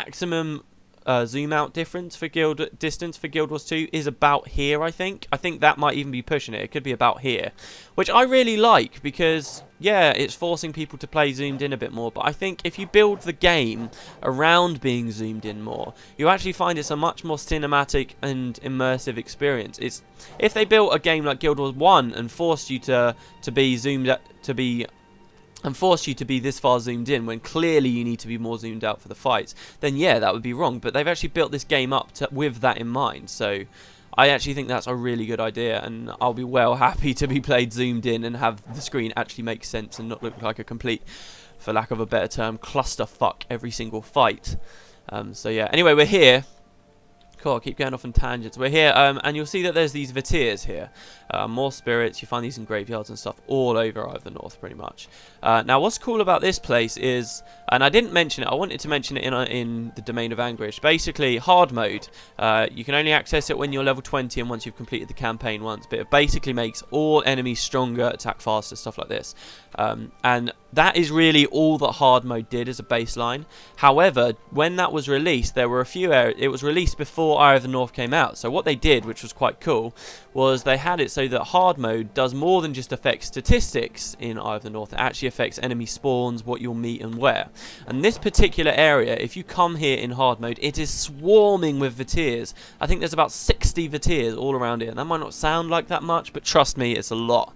maximum zoom out distance for Guild Wars 2 is about here, I think. I think that might even be pushing it. It could be about here, which I really like because, yeah, it's forcing people to play zoomed in a bit more. But I think if you build the game around being zoomed in more, you actually find it's a much more cinematic and immersive experience. It's if they built a game like Guild Wars 1 and forced you to be zoomed to be and force you to be this far zoomed in when clearly you need to be more zoomed out for the fights, then yeah, that would be wrong. But they've actually built this game up with that in mind. So I actually think that's a really good idea, and I'll be well happy to be played zoomed in and have the screen actually make sense and not look like a complete, for lack of a better term, clusterfuck every single fight. So yeah, anyway, we're here. Cool, I'll keep going off on tangents. We're here, and you'll see that there's these Vatirs here. More spirits, you find these in graveyards and stuff all over Eye of the North, pretty much. Now, what's cool about this place is, and I didn't mention it, I wanted to mention it in the Domain of Anguish. Basically, hard mode, you can only access it when you're level 20 and once you've completed the campaign once, but it basically makes all enemies stronger, attack faster, stuff like this. And that is really all that hard mode did as a baseline. However, when that was released, there were a few areas. It was released before Eye of the North came out. So what they did, which was quite cool, was they had it so that hard mode does more than just affect statistics in Eye of the North. It actually affects enemy spawns, what you'll meet and where. And this particular area, if you come here in hard mode, it is swarming with Vatirs. I think there's about 60 Vatirs all around here. And that might not sound like that much, but trust me, it's a lot.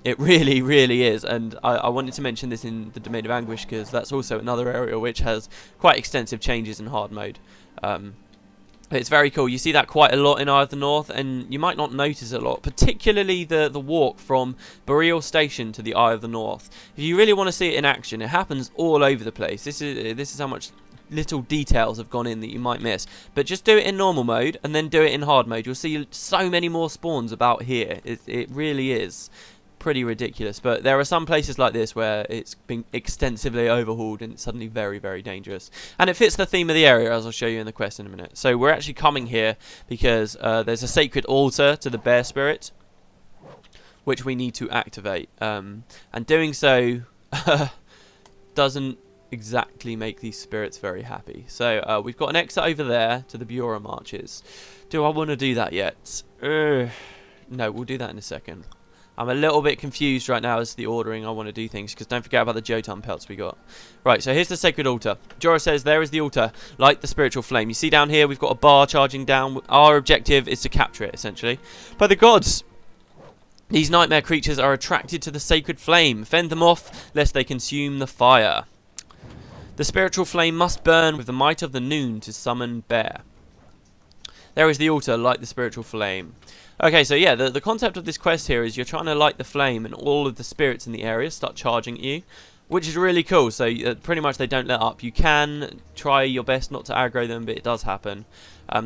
It really, really is, and I wanted to mention this in the Domain of Anguish because that's also another area which has quite extensive changes in hard mode. It's very cool. You see that quite a lot in Eye of the North, and you might not notice it a lot, particularly the walk from Boreal Station to the Eye of the North. If you really want to see it in action, it happens all over the place. This is how much little details have gone in that you might miss, but just do it in normal mode and then do it in hard mode. You'll see so many more spawns about here. It really is pretty ridiculous, but there are some places like this where it's been extensively overhauled and it's suddenly very, very dangerous, and it fits the theme of the area, as I'll show you in the quest in a minute. So we're actually coming here because there's a sacred altar to the bear spirit which we need to activate, and doing so doesn't exactly make these spirits very happy. So we've got an exit over there to the Bureau Marches. Do I want to do that yet? No, we'll do that in a second. I'm a little bit confused right now as to the ordering I want to do things, because don't forget about the Jotun pelts we got. Right, so here's the sacred altar. Jorah says there is the altar, light the spiritual flame. You see down here we've got a bar charging down. Our objective is to capture it, essentially. By the gods, these nightmare creatures are attracted to the sacred flame. Fend them off, lest they consume the fire. The spiritual flame must burn with the might of the noon to summon bear. There is the altar, light the spiritual flame. Okay, so yeah, the concept of this quest here is you're trying to light the flame and all of the spirits in the area start charging at you, which is really cool. So pretty much they don't let up. You can try your best not to aggro them, but it does happen.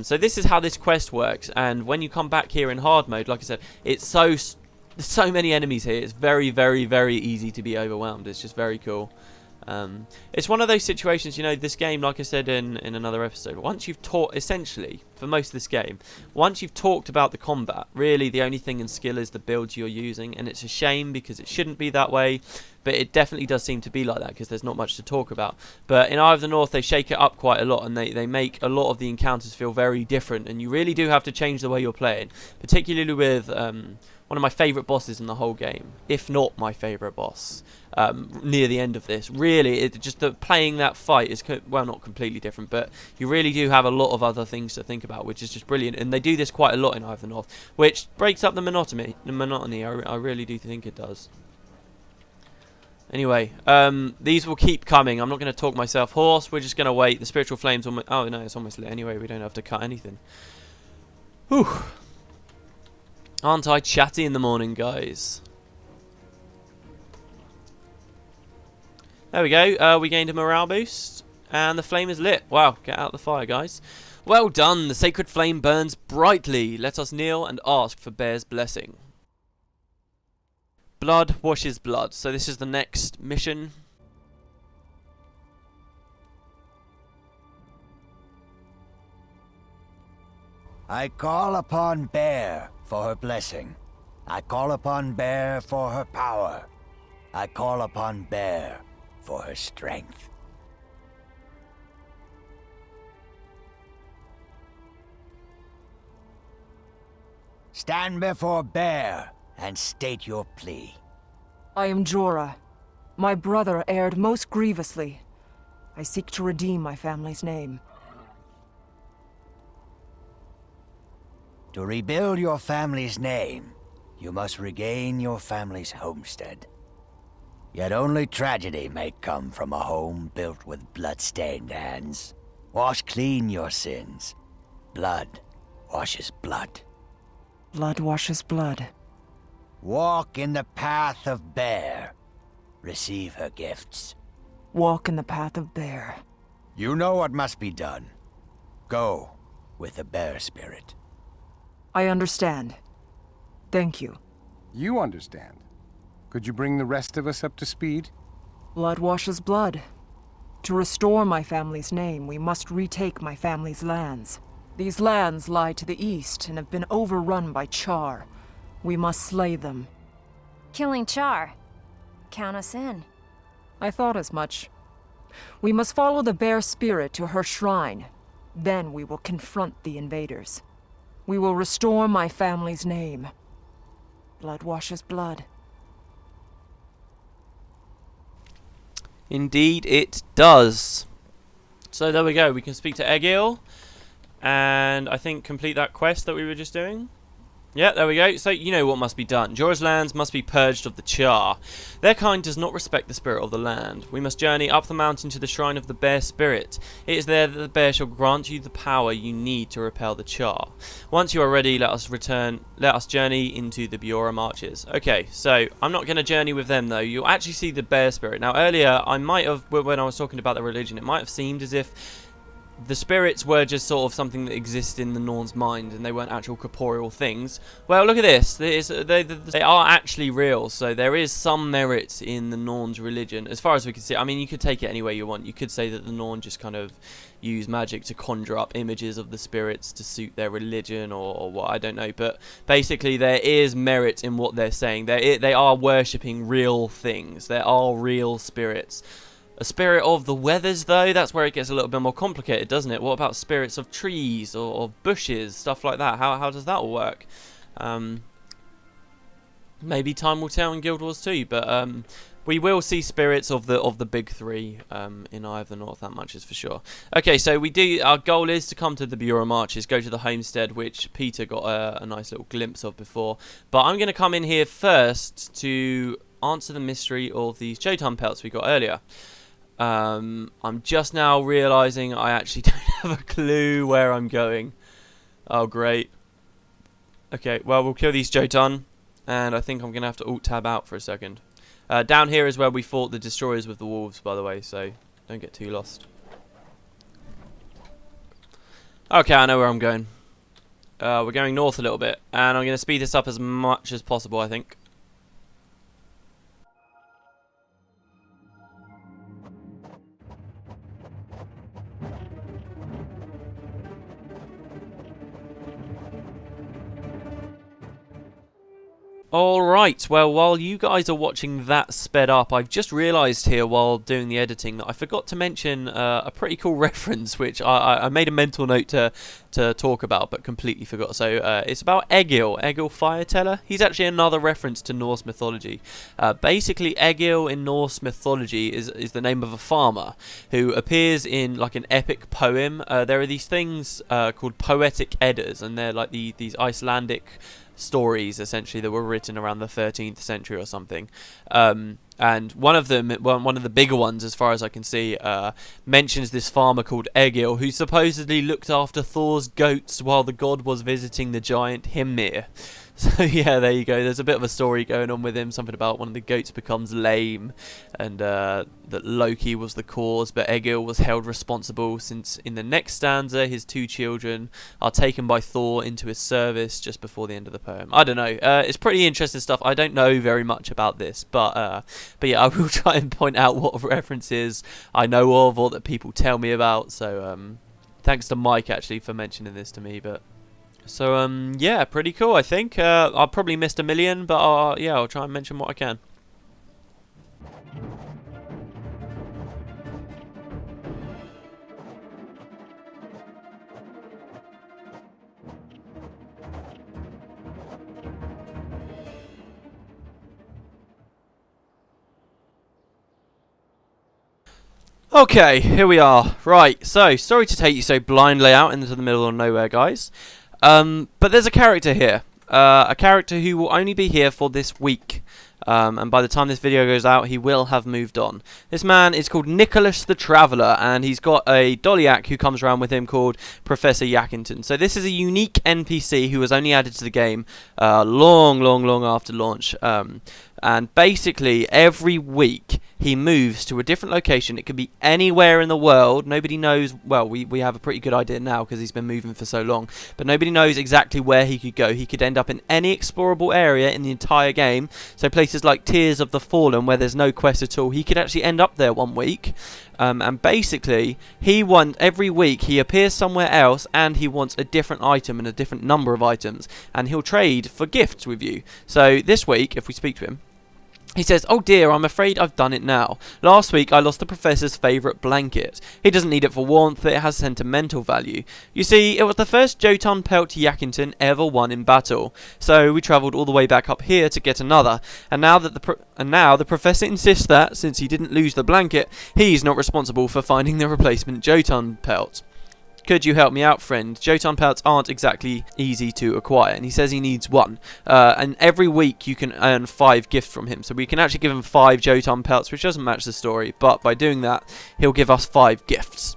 So this is how this quest works, and when you come back here in hard mode, like I said, it's there's so many enemies here. It's very, very, very easy to be overwhelmed. It's just very cool. It's one of those situations, you know, this game, like I said in another episode, once you've taught, essentially, for most of this game, once you've talked about the combat, really the only thing in skill is the builds you're using, and it's a shame because it shouldn't be that way, but it definitely does seem to be like that because there's not much to talk about. But in Eye of the North, they shake it up quite a lot, and they make a lot of the encounters feel very different, and you really do have to change the way you're playing, particularly with one of my favourite bosses in the whole game, if not my favourite boss, near the end of this. Really, playing that fight is, well, not completely different, but you really do have a lot of other things to think about, which is just brilliant. And they do this quite a lot in Eye of the North, which breaks up the monotony. I really do think it does. Anyway, these will keep coming. I'm not going to talk myself hoarse. We're just going to wait. The spiritual flames almost... Oh, no, it's almost lit anyway. We don't have to cut anything. Whew. Aren't I chatty in the morning, guys? There we go. We gained a morale boost, and the flame is lit. Wow, get out the fire, guys. Well done. The sacred flame burns brightly. Let us kneel and ask for Bear's blessing. Blood washes blood. So this is the next mission. I call upon Bear for her blessing. I call upon Bear for her power. I call upon Bear for her strength. Stand before Bear and state your plea. I am Jorah. My brother erred most grievously. I seek to redeem my family's name. To rebuild your family's name, you must regain your family's homestead. Yet only tragedy may come from a home built with blood-stained hands. Wash clean your sins. Blood washes blood. Blood washes blood. Walk in the path of Bear. Receive her gifts. Walk in the path of Bear. You know what must be done. Go with the Bear spirit. I understand. Thank you. You understand. Could you bring the rest of us up to speed? Blood washes blood. To restore my family's name, we must retake my family's lands. These lands lie to the east and have been overrun by Char. We must slay them. Killing Char. Count us in. I thought as much. We must follow the Bear spirit to her shrine. Then we will confront the invaders. We will restore my family's name. Blood washes blood. Indeed it does. So there we go. We can speak to Egil. And I think complete that quest that we were just doing. Yeah, there we go. So you know what must be done. Jorah's lands must be purged of the Char. Their kind does not respect the spirit of the land. We must journey up the mountain to the shrine of the Bear spirit. It is there that the Bear shall grant you the power you need to repel the Char. Once you are ready, let us journey into the Biora marches. Okay, so I'm not going to journey with them though. You'll actually see the Bear spirit. Now earlier, I might have, when I was talking about the religion, it might have seemed as if the spirits were just sort of something that exists in the Norn's mind and they weren't actual corporeal things. Well, look at this. They are actually real, so there is some merit in the Norn's religion. As far as we can see, I mean, you could take it any way you want. You could say that the Norn just kind of use magic to conjure up images of the spirits to suit their religion or what, I don't know. But basically, there is merit in what they're saying. They are worshipping real things. There are real spirits. A spirit of the weathers, though, that's where it gets a little bit more complicated, doesn't it? What about spirits of trees or bushes, stuff like that? How does that all work? Maybe time will tell in Guild Wars 2, but we will see spirits of the big three in Eye of the North, that much is for sure. Okay, so our goal is to come to the Biora Marches, go to the homestead, which Peter got a nice little glimpse of before. But I'm going to come in here first to answer the mystery of these Jotun pelts we got earlier. I'm just now realising I actually don't have a clue where I'm going. Oh, great. Okay, well, we'll kill these Jotun, and I think I'm going to have to alt-tab out for a second. Down here is where we fought the destroyers with the wolves, by the way, so don't get too lost. Okay, I know where I'm going. We're going north a little bit, and I'm going to speed this up as much as possible, I think. Alright, well, while you guys are watching that sped up, I've just realised here while doing the editing that I forgot to mention a pretty cool reference, which I made a mental note to talk about, but completely forgot. So it's about Egil Fireteller. He's actually another reference to Norse mythology. Basically, Egil in Norse mythology is the name of a farmer who appears in like an epic poem. There are these things called poetic Eddas, and they're like these Icelandic stories essentially that were written around the 13th century or something, and one of them, one of the bigger ones as far as I can see, mentions this farmer called Egil who supposedly looked after Thor's goats while the god was visiting the giant Hymir. So yeah, there you go. There's a bit of a story going on with him, something about one of the goats becomes lame, and that Loki was the cause, but Egil was held responsible since in the next stanza his two children are taken by Thor into his service just before the end of the poem. I don't know. It's pretty interesting stuff. I don't know very much about this, but yeah, I will try and point out what references I know of or that people tell me about. So thanks to Mike actually for mentioning this to me, but. So, yeah, pretty cool, I think. I probably missed a million, but yeah, I'll try and mention what I can. Okay, here we are. Right, so sorry to take you so blindly out into the middle of nowhere, guys. But there's a character here. A character who will only be here for this week. And by the time this video goes out, he will have moved on. This man is called Nicholas the Traveller, and he's got a dolyak who comes around with him called Professor Yakkington. So this is a unique NPC who was only added to the game long after launch. And basically, every week, he moves to a different location. It could be anywhere in the world. Nobody knows. Well, we have a pretty good idea now because he's been moving for so long. But nobody knows exactly where he could go. He could end up in any explorable area in the entire game. So places like Tears of the Fallen, where there's no quest at all, he could actually end up there one week. And basically, every week he appears somewhere else, and he wants a different item and a different number of items, and he'll trade for gifts with you. So this week, if we speak to him, he says, "Oh dear, I'm afraid I've done it now. Last week I lost the professor's favourite blanket. He doesn't need it for warmth, it has sentimental value. You see, it was the first Jotun pelt Yakkington ever won in battle, so we travelled all the way back up here to get another. And now the professor insists that, since he didn't lose the blanket, he's not responsible for finding the replacement Jotun pelt. Could you help me out, friend? Jotun pelts aren't exactly easy to acquire," and he says he needs one. And every week you can earn 5 gifts from him. So we can actually give him 5 Jotun pelts, which doesn't match the story, but by doing that, he'll give us 5 gifts.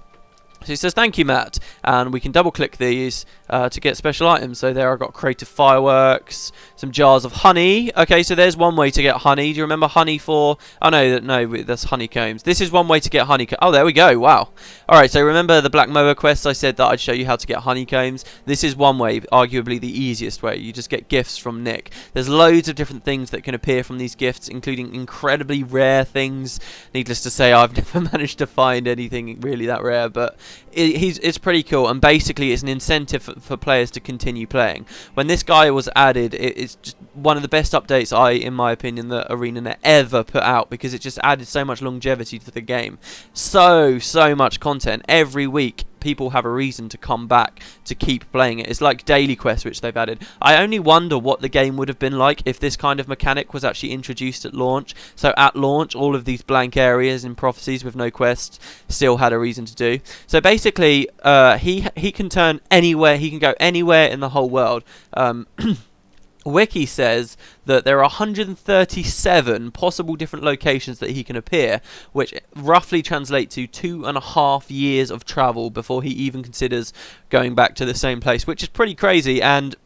So he says, "Thank you, Matt," and we can double click these to get special items. So there I've got creative fireworks, some jars of honey. Okay, so there's one way to get honey. Do you remember honey for... Oh no, that's honeycombs. This is one way to get honeycombs. Oh, there we go. Wow. Alright, so remember the Black Moa quests? I said that I'd show you how to get honeycombs. This is one way, arguably the easiest way. You just get gifts from Nick. There's loads of different things that can appear from these gifts, including incredibly rare things. Needless to say, I've never managed to find anything really that rare, but it's pretty cool, and basically it's an incentive for players to continue playing. When this guy was added, it's just one of the best updates in my opinion, that ArenaNet ever put out, because it just added so much longevity to the game. So much content. Every week people have a reason to come back to keep playing it. It's like daily quests which they've added. I only wonder what the game would have been like if this kind of mechanic was actually introduced at launch. So at launch, all of these blank areas in Prophecies with no quests still had a reason to do. So basically, he can turn anywhere. He can go anywhere in the whole world. Wiki says that there are 137 possible different locations that he can appear, which roughly translate to 2.5 years of travel before he even considers going back to the same place, which is pretty crazy. And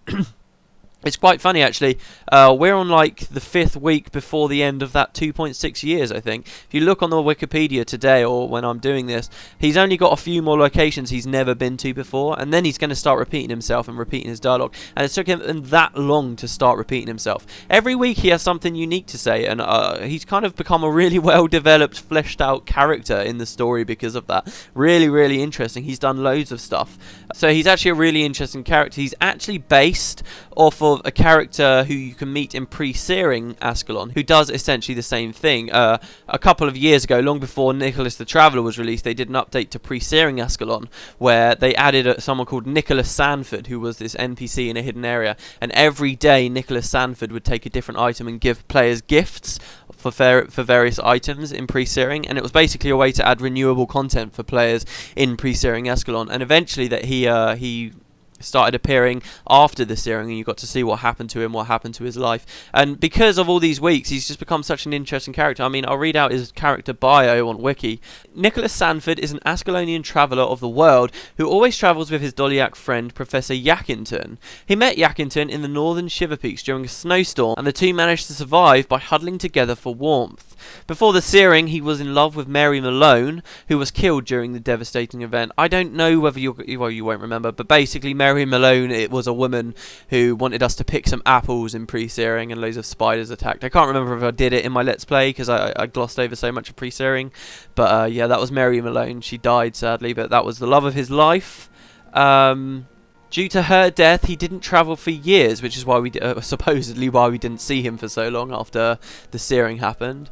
it's quite funny, actually. We're on like the 5th week before the end of that 2.6 years, I think. If you look on the Wikipedia today, or when I'm doing this, he's only got a few more locations he's never been to before, and then he's going to start repeating himself and repeating his dialogue. And it took him that long to start repeating himself. Every week he has something unique to say, and he's kind of become a really well-developed, fleshed-out character in the story because of that. Really interesting. He's done loads of stuff. So he's actually a really interesting character. He's actually based off of a character who you can meet in pre-Searing Ascalon, who does essentially the same thing. A couple of years ago, long before Nicholas the Traveller was released, they did an update to pre-Searing Ascalon where they added someone called Nicholas Sanford, who was this NPC in a hidden area, and every day Nicholas Sanford would take a different item and give players gifts for various items in pre-Searing, and it was basically a way to add renewable content for players in pre-Searing Ascalon. And eventually that he started appearing after the Searing, and you got to see what happened to him, what happened to his life. And because of all these weeks, he's just become such an interesting character. I mean, I'll read out his character bio on Wiki. Nicholas Sanford is an Ascalonian traveller of the world who always travels with his dolyak friend, Professor Yakkington. He met Yakkington in the Northern Shiverpeaks during a snowstorm, and the two managed to survive by huddling together for warmth. Before the Searing, he was in love with Mary Malone, who was killed during the devastating event. I don't know whether you won't remember, but basically Mary Malone, it was a woman who wanted us to pick some apples in pre-Searing, and loads of spiders attacked. I can't remember if I did it in my Let's Play, because I glossed over so much of pre-Searing. But yeah, that was Mary Malone. She died, sadly, but that was the love of his life. Due to her death, he didn't travel for years, which is why supposedly why we didn't see him for so long after the Searing happened.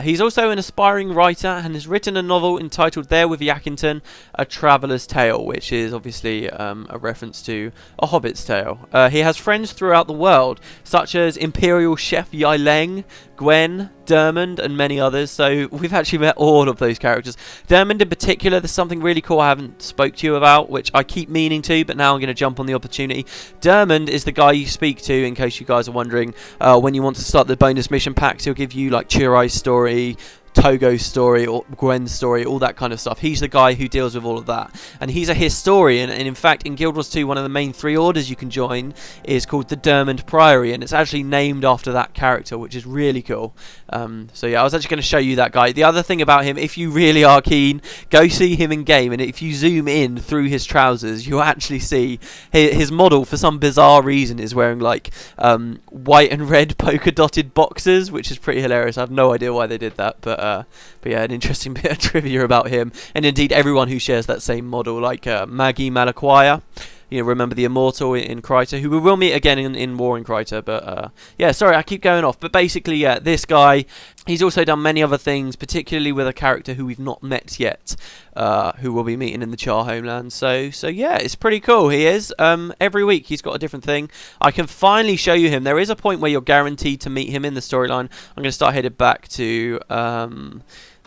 He's also an aspiring writer and has written a novel entitled There with Yakkington, A Traveller's Tale, which is obviously a reference to A Hobbit's Tale. He has friends throughout the world, such as Imperial Chef Yileng, Gwen, Durmand, and many others. So we've actually met all of those characters. Durmand in particular, there's something really cool I haven't spoke to you about, which I keep meaning to, but now I'm going to jump on the opportunity. Durmand is the guy you speak to, in case you guys are wondering, when you want to start the bonus mission packs. He'll give you like Chirai's story, Togo's story, or Gwen's story, all that kind of stuff. He's the guy who deals with all of that, and he's a historian. And in fact, in Guild Wars 2, one of the main 3 orders you can join is called the Durmand Priory, and it's actually named after that character, which is really cool. So yeah, I was actually going to show you that guy. The other thing about him, if you really are keen, go see him in game, and if you zoom in through his trousers, you'll actually see his model, for some bizarre reason, is wearing like white and red polka dotted boxers, which is pretty hilarious. I have no idea why they did that, but yeah, an interesting bit of trivia about him, and indeed everyone who shares that same model, like Maggie Malaquia. You know, remember the Immortal in Kryta, who we will meet again in War in Kryta. But yeah, sorry, I keep going off. But basically, yeah, this guy, he's also done many other things, particularly with a character who we've not met yet, who we'll be meeting in the Char homeland. So yeah, it's pretty cool. He is. Every week he's got a different thing. I can finally show you him. There is a point where you're guaranteed to meet him in the storyline. I'm going to start headed back to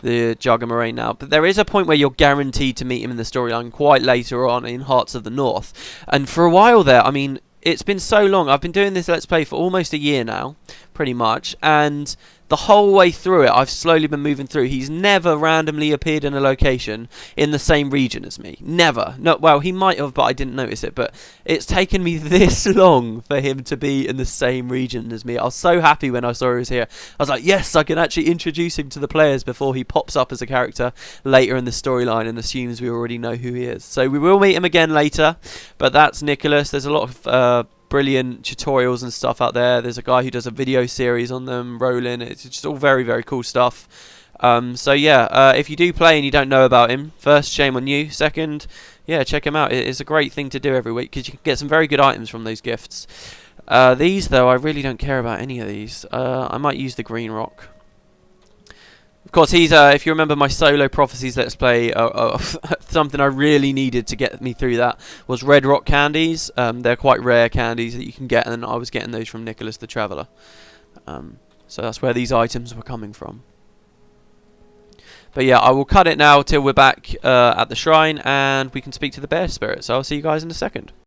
the Jarga Moraine now, but there is a point where you're guaranteed to meet him in the storyline quite later on in Hearts of the North. And for a while there, I mean, it's been so long. I've been doing this Let's Play for almost a year now, pretty much, and the whole way through it, I've slowly been moving through. He's never randomly appeared in a location in the same region as me. Never. No, well, he might have, but I didn't notice it. But it's taken me this long for him to be in the same region as me. I was so happy when I saw he was here. I was like, yes, I can actually introduce him to the players before he pops up as a character later in the storyline and assumes we already know who he is. So we will meet him again later, but that's Nicholas. There's a lot of brilliant tutorials and stuff out there. There's a guy who does a video series on them, Roland. It's just all very, very cool stuff. So yeah, if you do play and you don't know about him, first, shame on you. Second, yeah, check him out. It's a great thing to do every week because you can get some very good items from those gifts. These, though, I really don't care about any of these. I might use the green rock. Of course, he's, if you remember my solo Prophecies Let's Play, something I really needed to get me through that was red rock candies. They're quite rare candies that you can get, and I was getting those from Nicholas the Traveller. So that's where these items were coming from. But yeah, I will cut it now till we're back at the shrine, and we can speak to the bear spirit. So I'll see you guys in a second.